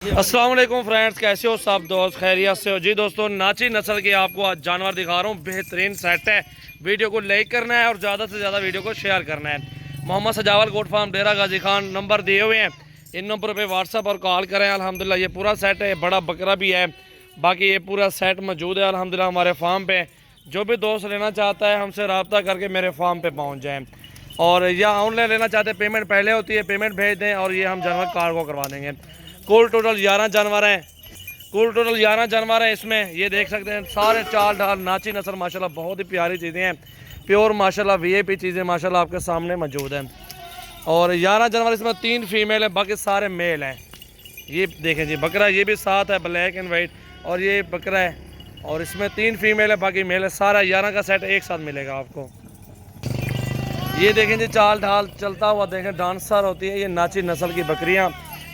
अस्सलाम वालेकुम फ्रेंड्स, कैसे हो सब दोस्त? खैरियत से हो जी? दोस्तों, नाची नस्ल के आपको आज जानवर दिखा रहा हूँ। बेहतरीन सेट है। वीडियो को लाइक करना है और ज़्यादा से ज़्यादा वीडियो को शेयर करना है। मोहम्मद सजावल गोट फार्म डेरा गाजी खान, नंबर दिए हुए हैं। इन नंबर पे व्हाट्सअप और कॉल करें। अल्हम्दुलिल्लाह ये पूरा सेट है, बड़ा बकरा भी है। बाकी ये पूरा सेट मौजूद है अल्हम्दुलिल्लाह हमारे फार्म पे। जो भी दोस्त लेना चाहता है हमसे रब्ता करके मेरे फार्म पे पहुँच जाएँ। और या ऑनलाइन लेना चाहते हैं, पेमेंट पहले होती है, पेमेंट भेज दें और ये हम जानवर कार्गो करवा देंगे। कुल टोटल 11 जानवर हैं। इसमें ये देख सकते हैं सारे चाल ढाल नाची नस्ल माशाल्लाह बहुत ही प्यारी चीज़ें हैं। प्योर माशाल्लाह वीआईपी चीज़ें माशाल्लाह आपके सामने मौजूद हैं। और 11 जानवर इसमें 3 फीमेल हैं, बाकी सारे मेल हैं। ये देखें जी बकरा, ये भी साथ है ब्लैक एंड वाइट, और ये बकरा है और इसमें 3 फीमेल है, बाकी मेल है। सारा 11 का सेट एक साथ मिलेगा आपको। ये देखें जी चाल ढाल चलता हुआ देखें, डांसर होती है ये नाची नस्ल की बकरियाँ।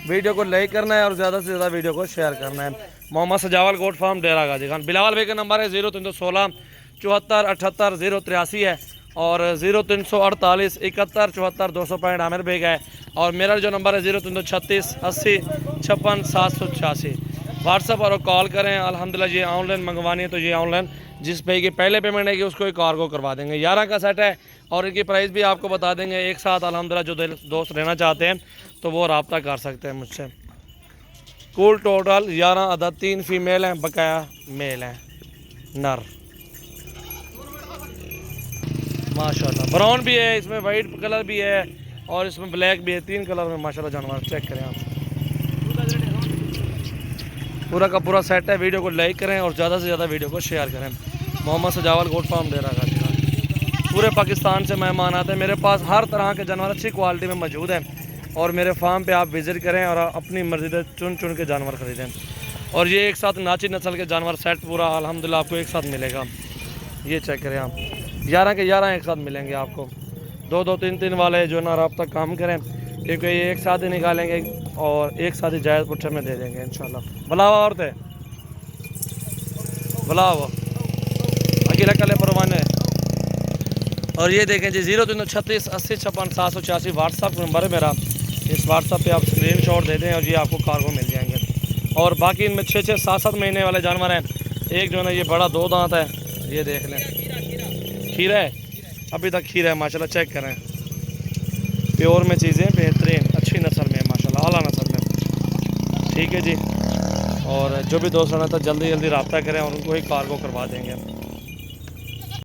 वीडियो को लाइक करना है और ज़्यादा से ज़्यादा वीडियो को शेयर करना है। मोहम्मद सजावल गोट फार्म डेरा गाजी खान। बिलावल भाई का नंबर है 0316 74 78 083 है और 0348 71 74 265 आमिर भाई का है। और मेरा जो नंबर है 0336 80 56 786। व्हाट्सअप और कॉल करें। अल्हम्दुलिल्लाह ये ऑनलाइन मंगवानी है तो ये ऑनलाइन जिस भाई की पहले पेमेंट है कि उसको एक कार्गो करवा देंगे। 11 का सेट है और इनकी प्राइस भी आपको बता देंगे एक साथ। अल्हम्दुलिल्लाह जो दोस्त लेना चाहते हैं तो वो रब्ता कर सकते हैं मुझसे। कुल टोटल 11 अदद, 3 फीमेल हैं, बकाया मेल हैं नर। माशाल्लाह ब्राउन भी है, इसमें वाइट कलर भी है और इसमें ब्लैक भी है। 3 कलर में माशाल्लाह जानवर। चेक करें आप, पूरा का पूरा सेट है। वीडियो को लाइक करें और ज़्यादा से ज़्यादा वीडियो को शेयर करें। मोहम्मद सजावल गोट फार्म डेरा गाजी खान। पूरे पाकिस्तान से मेहमान आते हैं मेरे पास। हर तरह के जानवर अच्छी क्वालिटी में मौजूद हैं और मेरे फार्म पे आप विज़िट करें और अपनी मर्ज़ी से चुन चुन के जानवर ख़रीदें। और ये एक साथ नाची नस्ल के जानवर सेट पूरा अल्हम्दुलिल्लाह आपको एक साथ मिलेगा। ये चेक करें आप, 11 के 11 एक साथ मिलेंगे आपको। 2-2 3-3 वाले जो ना रब्ता काम करें, क्योंकि ये एक साथ ही निकालेंगे और एक साथ ही जायज़ पुट्ठे में दे देंगे इंशाल्लाह। बुलावा औरतें बुलावा अकेला कले परवाने। और ये देखें जी 0336 80 56 786 व्हाट्सअप नंबर है मेरा। इस व्हाट्सअप पे आप स्क्रीनशॉट दे दें और ये आपको कार्गो मिल जाएंगे। और बाकी इनमें 6-6 7-7 महीने वाले जानवर हैं। एक जो है ना ये बड़ा 2 दांत है, ये देख लें। खीरा है, अभी तक खीरा है माशाल्लाह। चेक करें, प्योर में चीज़ें बेहतरीन अच्छी नस्ल में माशाल्लाह, आला नस्ल में। ठीक है जी। और जो भी दोस्त आना तो जल्दी जल्दी रब्ता करें और उनको ही कार्गो करवा देंगे।